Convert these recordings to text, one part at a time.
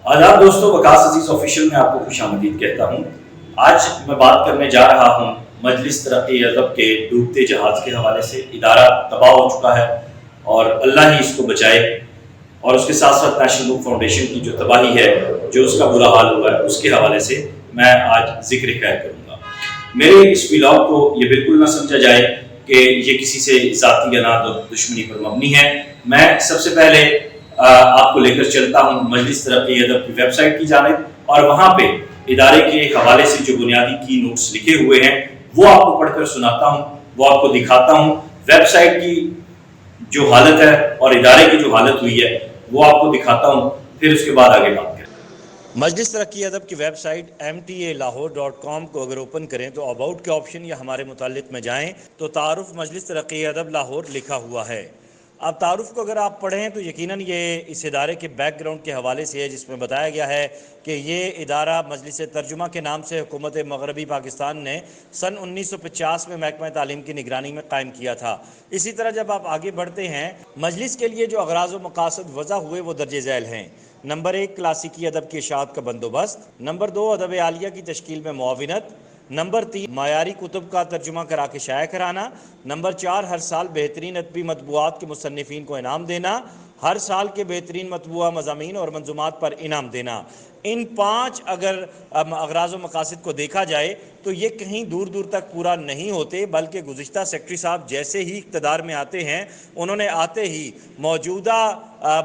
آداب دوستو، وقاص عزیز آفیشیل میں آپ کو خوش آمدید کہتا ہوں۔ آج میں بات کرنے جا رہا ہوں مجلس ترقی ادب کے ڈوبتے جہاز کے حوالے سے۔ ادارہ تباہ ہو چکا ہے اور اللہ ہی اس کو بچائے، اور اس کے ساتھ ساتھ نیشنل بک فاؤنڈیشن کی جو تباہی ہے، جو اس کا برا حال ہوا ہے، اس کے حوالے سے میں آج ذکر خیر کروں گا۔ میرے اس ولاگ کو یہ بالکل نہ سمجھا جائے کہ یہ کسی سے ذاتی اناد اور دشمنی پر مبنی ہے۔ میں سب سے پہلے آپ کو لے کر چلتا ہوں مجلس ترقی ادب کی ویب سائٹ کی جانب، اور وہاں پہ ادارے کے حوالے سے جو بنیادی کی نوٹس لکھے ہوئے ہیں وہ آپ کو پڑھ کر سناتا ہوں، وہ آپ کو دکھاتا ہوں۔ ویب سائٹ کی جو حالت ہے اور ادارے کی جو حالت ہوئی ہے وہ آپ کو دکھاتا ہوں، پھر اس کے بعد آگے بات کریں۔ مجلس ترقی ادب کی ویب سائٹ mtalahore.com کو اگر اوپن کریں تو اباؤٹ کے آپشن یا ہمارے متعلق میں جائیں تو تعارف مجلس ترقی ادب لاہور لکھا ہوا ہے۔ اب تعارف کو اگر آپ پڑھیں تو یقیناً یہ اس ادارے کے بیک گراؤنڈ کے حوالے سے ہے، جس میں بتایا گیا ہے کہ یہ ادارہ مجلس ترجمہ کے نام سے حکومت مغربی پاکستان نے سن 1950 میں محکمہ تعلیم کی نگرانی میں قائم کیا تھا۔ اسی طرح جب آپ آگے بڑھتے ہیں، مجلس کے لیے جو اغراض و مقاصد وضع ہوئے وہ درج ذیل ہیں۔ نمبر 1، کلاسیکی ادب کی اشاعت کا بندوبست۔ نمبر 2، ادب عالیہ کی تشکیل میں معاونت۔ نمبر 3، معیاری کتب کا ترجمہ کرا کے شائع کرانا۔ نمبر 4، ہر سال بہترین ادبی مطبوعات کے مصنفین کو انعام دینا۔ ہر سال کے بہترین مطبوعہ مضامین اور منظومات پر انعام دینا۔ ان 5 اگر اغراض و مقاصد کو دیکھا جائے تو یہ کہیں دور دور تک پورا نہیں ہوتے، بلکہ گزشتہ سیکرٹری صاحب جیسے ہی اقتدار میں آتے ہیں، انہوں نے آتے ہی موجودہ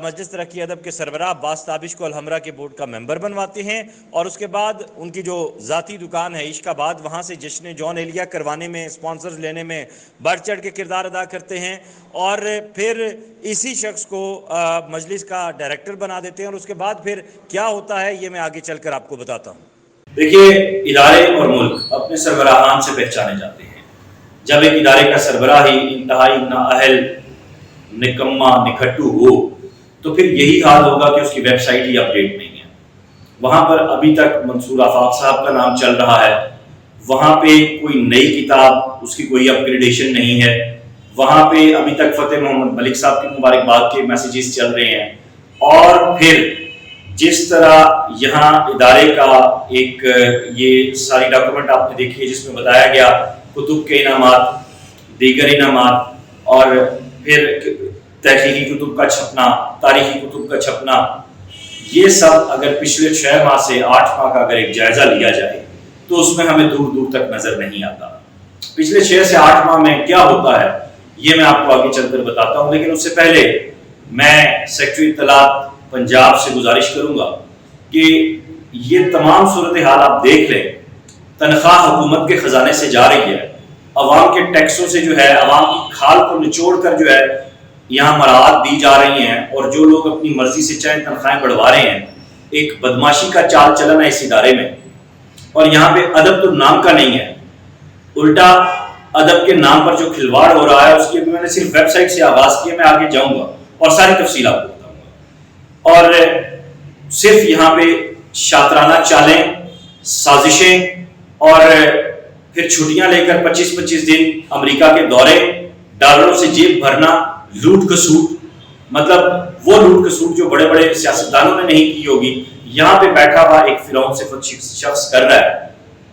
مجلس ترقی ادب کے سربراہ عباس تابش کو الحمرا کے بورڈ کا ممبر بنواتے ہیں، اور اس کے بعد ان کی جو ذاتی دکان ہے عشق آباد، وہاں سے جشن جون ایلیا کروانے میں، اسپانسرز لینے میں بڑھ چڑھ کے کردار ادا کرتے ہیں، اور پھر اسی شخص کو مجلس کا ڈائریکٹر بنا دیتے ہیں، اور اس کے بعد پھر کیا ہوتا ہے یہ میں آگے چل کر آپ کو بتاتا ہوں۔ دیکھیے، ادارے اور ملک اپنے سربراہان سے پہچانے جاتے ہیں۔ جب ایک ادارے کا سربراہ ہی انتہائی نااہل، نکما، نکھٹو ہو تو پھر یہی حال ہوگا کہ اس کی ویب سائٹ ہی اپڈیٹ نہیں ہے۔ وہاں پر ابھی تک منصور آفاق صاحب کا نام چل رہا ہے، وہاں پہ کوئی نئی کتاب، اس کی کوئی اپ گریڈیشن نہیں ہے، وہاں پہ ابھی تک فتح محمد ملک صاحب کی مبارکباد کے میسیجز چل رہے ہیں، اور پھر جس طرح یہاں ادارے کا ایک یہ ساری ڈاکومنٹ آپ نے دیکھی ہے جس میں بتایا گیا کتب کے انعامات، دیگر انعامات، اور پھر تحقیقی کتب کا چھپنا، تاریخی کتب کا چھپنا، یہ سب اگر پچھلے 6 ماہ سے 8 ماہ کا اگر ایک جائزہ لیا جائے تو اس میں ہمیں دور دور تک نظر نہیں آتا۔ پچھلے 6 سے 8 ماہ میں کیا ہوتا ہے یہ میں آپ کو آگے چل کر بتاتا ہوں، لیکن اس سے پہلے میں سیکرٹری اطلاعات پنجاب سے گزارش کروں گا کہ یہ تمام صورتحال آپ دیکھ لیں۔ تنخواہ حکومت کے خزانے سے جا رہی ہے، عوام کے ٹیکسوں سے جو ہے، عوام کی کھال کو نچوڑ کر جو ہے یہاں مراعات دی جا رہی ہیں، اور جو لوگ اپنی مرضی سے چاہے تنخواہیں بڑھوا رہے ہیں۔ ایک بدماشی کا چال چلن ہے اس ادارے میں، اور یہاں پہ ادب تو نام کا نہیں ہے، الٹا ادب کے نام پر جو کھلواڑ ہو رہا ہے اس کی میں نے صرف ویب سائٹ سے آغاز کیا، میں آگے جاؤں گا اور ساری تفصیل آپ کو بتاؤں گا۔ اور صرف یہاں پہ شاطرانہ چالیں، سازشیں، اور پھر چھٹیاں لے کر 25-25 دن امریکہ کے دورے، ڈالروں سے جیب بھرنا، لوٹ کسوٹ، مطلب وہ لوٹ کسوٹ جو بڑے بڑے سیاستدانوں نے نہیں کی ہوگی، یہاں پہ بیٹھا ہوا ایک فرعون صفت شخص کر رہا ہے،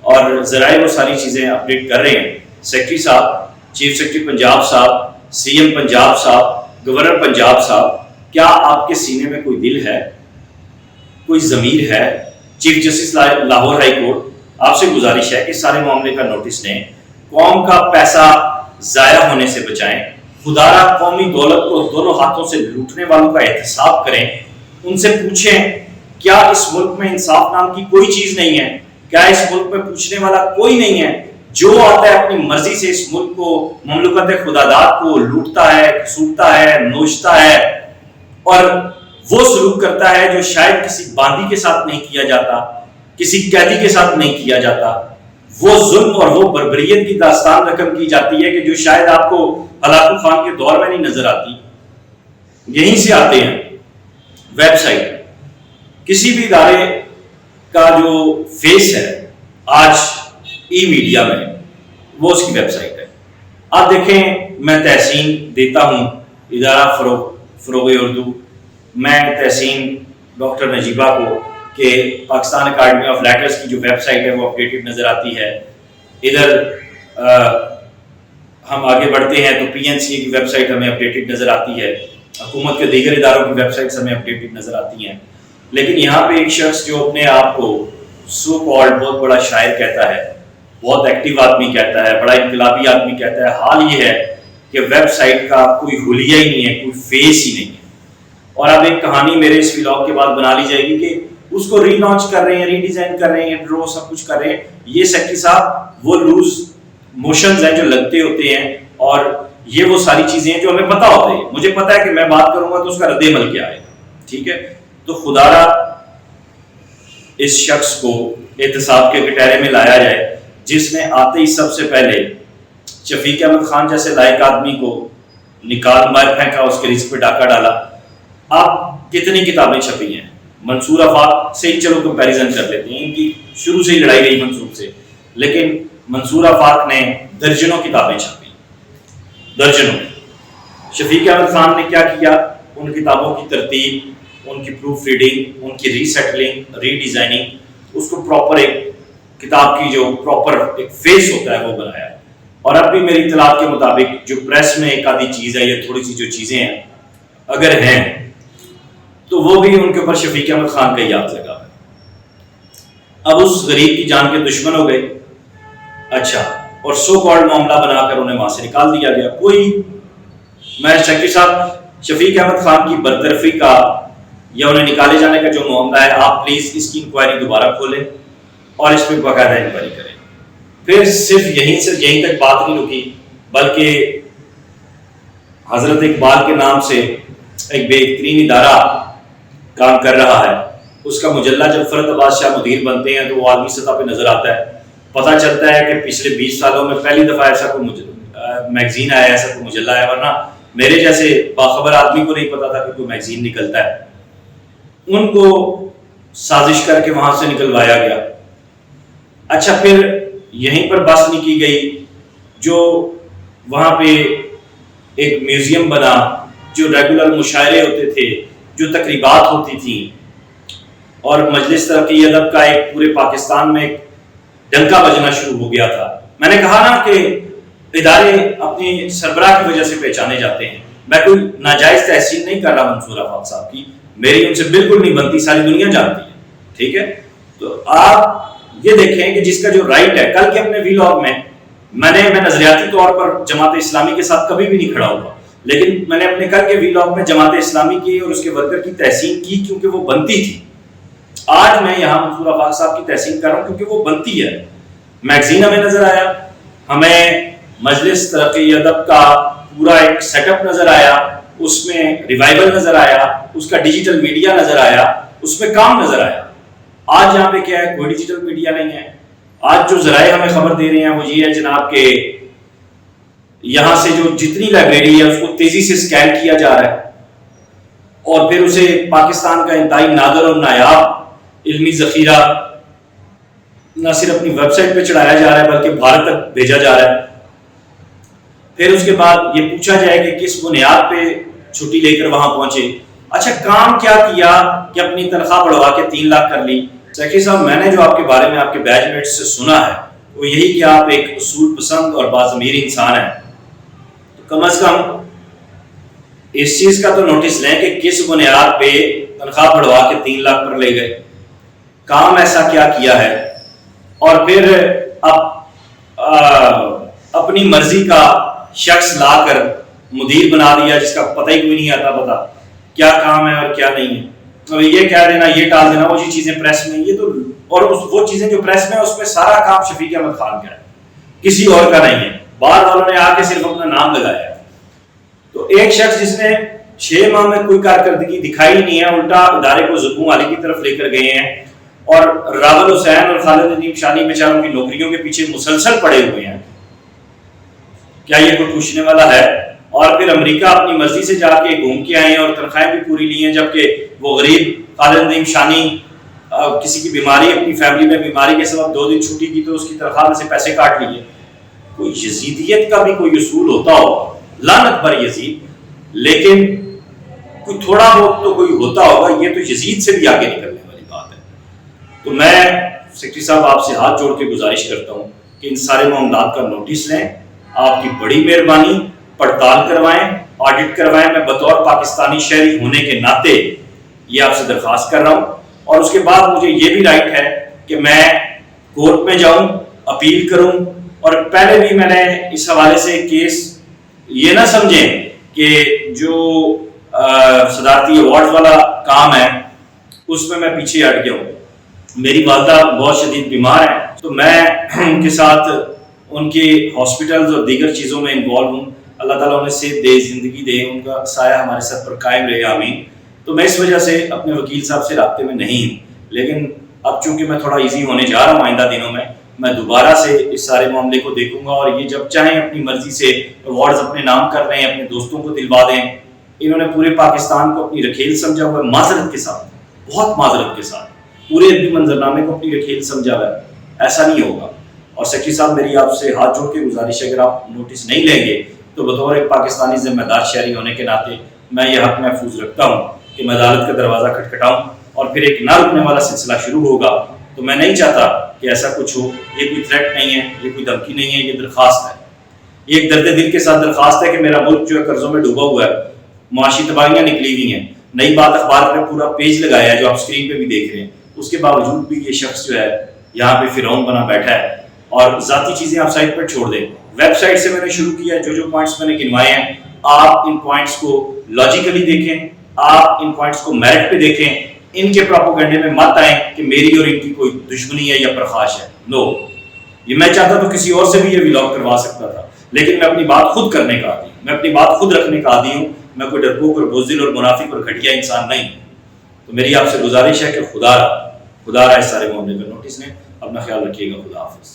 اور ذرائع وہ ساری چیزیں اپڈیٹ کر رہے ہیں۔ سیکرٹری صاحب، چیف سیکرٹری پنجاب صاحب، سی ایم پنجاب صاحب، گورنر پنجاب صاحب، کیا آپ کے سینے میں کوئی دل ہے، کوئی ضمیر ہے؟ Chief justice Lahore high court, آپ سے گزارش ہے کہ سارے معاملے کا نوٹس لیں، قوم کا پیسہ ضائع ہونے سے بچائیں، خدارہ قومی دولت کو دونوں ہاتھوں سے لوٹنے والوں کا احتساب کریں، ان سے پوچھیں کیا اس ملک میں انصاف نام کی کوئی چیز نہیں ہے؟ کیا اس ملک میں پوچھنے والا کوئی نہیں ہے؟ جو آتا ہے اپنی مرضی سے اس ملک کو، مملکت خداداد کو لوٹتا ہے، کسوٹتا ہے، نوچتا ہے، اور وہ سلوک کرتا ہے جو شاید کسی باندی کے ساتھ نہیں کیا جاتا، کسی قیدی کے ساتھ نہیں کیا جاتا۔ وہ ظلم اور وہ بربریت کی داستان رقم کی جاتی ہے کہ جو شاید آپ کو ہلاکو خان کے دور میں نہیں نظر آتی۔ یہیں سے آتے ہیں ویب سائٹ۔ کسی بھی ادارے کا جو فیس ہے آج ای میڈیا میں، وہ اس کی ویب سائٹ ہے۔ آپ دیکھیں، میں تحسین دیتا ہوں ادارہ فروغ اردو، میں تحسین ڈاکٹر نجیبہ کو کہ پاکستان اکیڈمی آف لیٹرز کی جو ویب سائٹ ہے وہ اپڈیٹڈ نظر آتی ہے. ادھر ہم آگے بڑھتے ہیں تو پی این سی کی ویب سائٹ ہمیں اپڈیٹڈ نظر آتی ہے, حکومت کے دیگر اداروں کی ویب سائٹس ہمیں اپڈیٹڈ نظر آتی ہیں. لیکن یہاں پہ ایک شخص جو اپنے آپ کو سو کالڈ بہت بڑا شاعر کہتا ہے, بہت ایکٹیو آدمی کہتا ہے, بڑا انقلابی آدمی کہتا ہے, حال یہ ہے کہ ویب سائٹ کا کوئی حلیہ ہی نہیں ہے, کوئی فیس ہی نہیں ہے. اور اب ایک کہانی میرے اس ولاگ کے بعد بنا لی جائے گی کہ اس کو ری لانچ کر رہے ہیں, ری ڈیزائن کر رہے ہیں, ڈرو سب کچھ کر رہے ہیں. یہ سیکٹری صاحب وہ لوز موشنز ہیں جو لگتے ہوتے ہیں, اور یہ وہ ساری چیزیں ہیں جو ہمیں پتہ ہوتے ہیں. مجھے پتہ ہے کہ میں بات کروں گا تو اس کا رد عمل کیا ہے, ٹھیک ہے. تو خدا را اس شخص کو احتساب کے کٹہرے میں لایا جائے جس نے آتے ہی سب سے پہلے شفیق احمد خان جیسے لائق آدمی کو نکال مار پھینکا, اس کے رزق پہ ڈاکہ ڈالا. آپ کتنی کتابیں چھپی ہیں, منصور آفاق سے ہی چلو کمپیریزن کر لیتے ہیں, ان کی شروع سے ہی لڑائی رہی منصور سے, لیکن منصور آفاق نے درجنوں کتابیں چھپی, درجنوں. شفیق احمد خان نے کیا کیا, ان کتابوں کی ترتیب, ان کی پروف ریڈنگ, ان کی ری سیٹلنگ, ری ڈیزائننگ, اس کو پراپر ایک کتاب کی جو پراپر ایک فیس ہوتا ہے وہ بنایا. اور اب بھی میری اطلاعات کے مطابق جو پریس میں ایک آدھی چیز ہے یا تھوڑی سی جو چیزیں ہیں اگر ہیں تو وہ بھی ان کے اوپر شفیق احمد خان کا یاد لگا. اب اس غریب کی جان کے دشمن ہو گئے, اچھا, اور سو کالڈ معاملہ بنا کر انہیں وہاں سے نکال دیا گیا. کوئی, میں سیکرٹری صاحب شفیق احمد خان کی برطرفی کا یا انہیں نکالے جانے کا جو معاملہ ہے, آپ پلیز اس کی انکوائری دوبارہ کھولیں اور اس پہ باقاعدہ انکوائری کریں. پھر صرف یہیں تک بات نہیں رکی, بلکہ حضرت اقبال کے نام سے ایک بہترین ادارہ کام کر رہا ہے. اس کا مجلہ جب فرد عباس شاہ مدیر بنتے ہیں تو وہ عالمی سطح پہ نظر آتا ہے. پتہ چلتا ہے کہ پچھلے 20 سالوں میں پہلی دفعہ ایسا کوئی میگزین آیا, ایسا کوئی مجلہ آیا, ورنہ میرے جیسے باخبر آدمی کو نہیں پتا تھا کہ کوئی میگزین نکلتا ہے. ان کو سازش کر کے وہاں سے نکلوایا گیا. اچھا, پھر یہیں پر بس نہیں کی گئی, جو وہاں پہ ایک میوزیم بنا, جو ریگولر مشاعرے ہوتے تھے, جو تقریبات ہوتی تھیں, اور مجلس ترقی ادب کا ایک پورے پاکستان میں ایک ڈنکا بجنا شروع ہو گیا تھا. میں نے کہا نا کہ ادارے اپنی سربراہ کی وجہ سے پہچانے جاتے ہیں. میں کوئی ناجائز تحسین نہیں کر رہا منصور آفاق صاحب کی, میری ان سے بالکل نہیں بنتی, ساری دنیا جانتی ہے, ٹھیک ہے. تو آپ یہ دیکھیں کہ جس کا جو رائٹ ہے, کل کے اپنے ویلاگ میں میں نظریاتی طور پر جماعت اسلامی کے ساتھ کبھی بھی نہیں کھڑا ہوا, لیکن میں نے اپنے کل کے ویلاگ میں جماعت اسلامی کی اور اس کے ورکر کی تحسین کی کیونکہ وہ بنتی تھی. آج میں یہاں منصور آفاق صاحب کی تحسین کر رہا ہوں کیونکہ وہ بنتی ہے. میگزین ہمیں نظر آیا, ہمیں مجلس ترقی ادب کا پورا ایک سیٹ اپ نظر آیا, اس میں ریوائول نظر آیا, اس کا ڈیجیٹل میڈیا نظر آیا, اس میں کام نظر آیا. آج یہاں پہ کیا ہے, کوئی ڈیجیٹل میڈیا نہیں ہے. آج جو ذرائع ہمیں خبر دے رہے ہیں وہ یہ ہے جناب کہ یہاں سے جو جتنی لائبریری ہے اس کو تیزی سے سکین کیا جا رہا ہے اور پھر اسے پاکستان کا انتہائی نادر اور نایاب علمی ذخیرہ نہ صرف اپنی ویب سائٹ پہ چڑھایا جا رہا ہے بلکہ بھارت تک بھیجا جا رہا ہے. پھر اس کے بعد یہ پوچھا جائے کہ کس بنیاد پہ چھٹی لے کر وہاں پہنچے. اچھا, کام کیا کیا کہ اپنی تنخواہ بڑھوا کے 3 لاکھ کر لی. سیکرٹری صاحب, میں نے جو آپ کے بارے میں آپ کے بیچ میٹس سے سنا ہے وہ یہی کہ آپ ایک اصول پسند اور باضمیر انسان ہیں. تو کم از کم اس چیز کا تو نوٹس لیں کہ کس بنیاد پہ تنخواہ بڑھوا کے 3 لاکھ پر لے گئے, کام ایسا کیا کیا ہے, اور پھر اپنی مرضی کا شخص لا کر مدیر بنا دیا جس کا پتہ ہی کوئی نہیں آتا پتا کیا کام ہے اور کیا نہیں ہے. اب یہ کہہ دینا, یہ ٹال دینا, وہ چیزیں پریس میں, یہ تو, اور وہ چیزیں جو پریس میں اس میں سارا کام شفیق احمد خان کا ہے, کسی اور کا نہیں ہے. باہر والوں نے آ کے صرف اپنا نام لگایا ہے. تو ایک شخص جس نے 6 ماہ میں کوئی کارکردگی دکھائی نہیں ہے, الٹا ادارے کو زبوں والی کی طرف لے کر گئے ہیں, اور راول حسین اور خالد ندیم شانی بیچاروں کی نوکریوں کے پیچھے مسلسل پڑے ہوئے ہیں. کیا یہ کوئی پوچھنے والا ہے؟ اور پھر امریکہ اپنی مرضی سے جا کے گھوم کے آئے ہیں اور تنخواہیں بھی پوری لی ہیں, جبکہ وہ غریب خالد ندیم شانی کسی کی بیماری, اپنی فیملی میں بیماری کے سبب 2 دن چھٹی کی تو اس کی تنخواہ میں سے پیسے کاٹ لیے. کوئی یزیدیت کا بھی کوئی اصول ہوتا ہو, لعنت پر یزید. لیکن کوئی تھوڑا بہت تو کوئی ہوتا ہوگا، یہ تو یزید سے بھی آگے نکلنے والی بات ہے۔ تو میں سیکرٹری صاحب آپ سے ہاتھ جوڑ کے گزارش کرتا ہوں کہ ان سارے معاملات کا نوٹس لیں، آپ کی بڑی مہربانی، پڑتال کروائیں، آڈٹ کروائیں۔ میں بطور پاکستانی شہری ہونے کے ناطے یہ آپ سے درخواست کر رہا ہوں، اور اس کے بعد مجھے یہ بھی رائٹ ہے کہ میں کورٹ میں جاؤں، اپیل کروں، اور پہلے بھی میں نے اس حوالے سے کیس، یہ نہ سمجھیں کہ جو صدارتی ایوارڈ والا کام ہے اس میں پیچھے ہٹ گیا ہوں۔ میری والدہ بہت شدید بیمار ہیں، تو میں ان کے ساتھ ان کے ہاسپٹلز اور دیگر چیزوں میں انوالو ہوں۔ اللہ تعالیٰ انہیں صحت دے، زندگی دے، ان کا سایہ ہمارے سر پر قائم رہے، آمین۔ تو میں اس وجہ سے اپنے وکیل صاحب سے رابطے میں نہیں ہوں، لیکن اب چونکہ میں تھوڑا ایزی ہونے جا رہا ہوں آئندہ دنوں میں دوبارہ سے اس سارے معاملے کو دیکھوں گا، اور یہ جب چاہیں اپنی مرضی سے ایوارڈز اپنے نام کر لیں، اپنے دوستوں کو دلوا دیں۔ انہوں نے پورے پاکستان کو اپنی رکھیل سمجھا ہوا ہے، معذرت کے ساتھ، بہت معذرت کے ساتھ پورے ادبی منظرنامے کو اپنی رکھیل سمجھا ہوا ہے، ایسا نہیں ہوگا۔ اور سیکرٹری صاحب میری آپ سے ہاتھ جوڑ کے گزارش ہے، اگر آپ نوٹس نہیں لیں گے تو بطور ایک پاکستانی ذمہ دار شہری ہونے کے ناطے میں یہ حق محفوظ رکھتا ہوں کہ میں عدالت کا دروازہ کھٹکھٹاؤں، اور پھر ایک نہ رکنے والا سلسلہ شروع ہوگا۔ تو میں نہیں چاہتا کہ ایسا کچھ ہو۔ یہ کوئی تھریٹ نہیں ہے، یہ کوئی دھمکی نہیں ہے، یہ درخواست ہے، یہ ایک درد دل کے ساتھ درخواست ہے کہ میرا ملک جو ہے قرضوں میں ڈوبا ہوا ہے، معاشی تباہیاں نکلی ہوئی ہیں۔ نئی بات اخبار نے پورا پیج لگایا ہے جو آپ اسکرین پہ بھی دیکھ رہے ہیں، اس کے باوجود بھی یہ شخص جو ہے یہاں پہ فرعون بنا بیٹھا ہے۔ اور ذاتی چیزیں آپ سائٹ پر چھوڑ دیں، ویب سائٹ سے میں نے شروع کیا، جو پوائنٹس میں نے گنوائے ہیں آپ ان پوائنٹس کو لاجیکلی دیکھیں، آپ ان پوائنٹس کو میرٹ پہ دیکھیں، ان کے پروپیگنڈے میں مت آئیں کہ میری اور ان کی کوئی دشمنی ہے یا پرخاش ہے۔ نو، یہ میں چاہتا تو کسی اور سے بھی یہ ولاگ کروا سکتا تھا، لیکن میں اپنی بات خود کرنے کا عادی ہوں، میں اپنی بات خود رکھنے کا عادی ہوں، میں کوئی ڈرپوک اور بزدل اور منافق اور گھٹیا انسان نہیں۔ تو میری آپ سے گزارش ہے کہ خدا را اس سارے معاملے کا نوٹس لیں۔ اپنا خیال رکھیے گا، خدا حافظ۔